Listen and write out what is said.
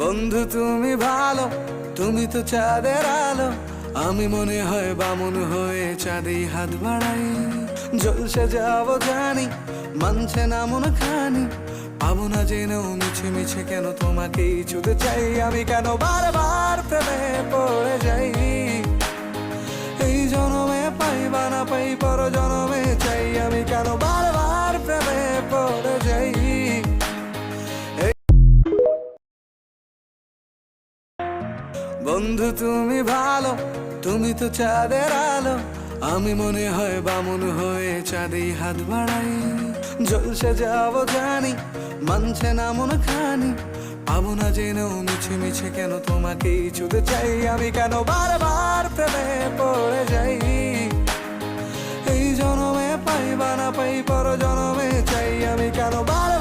বন্ধু তুমি ভালো, তুমি তো চাঁদের আলো। আমি মনে হয় বামুন হয়ে চাঁদেই হাত বাড়াই। জলসে যাবো জানি, মানছে না মন খানি। পাবো না জেনেও মিছে মিছে কেন তোমাকেই ছুতে চাই। আমি কেন বারবার প্রেমে পড়ে যাই। এই জনমে পাই বা না পাই, পর জনমে চাই। আমি কেন বারবার প্রেমে পড়ে যাই। বন্ধু তুমি ভালো, তুমি তো চাঁদের আলো। আমি মনে হয় বামুন হয়ে চাঁদেই হাত বাড়াই। জলসে যাবো জানি, মানছে না মন খানি। পাবো না জেনেও মিছে মিছে কেন তোমাকেই ছুতে চাই। আমি কেন বারবার প্রেমে পড়ে যাই। এই জনমে পাই বা না পাই, পর জনমে চাই। আমি কেন বারবার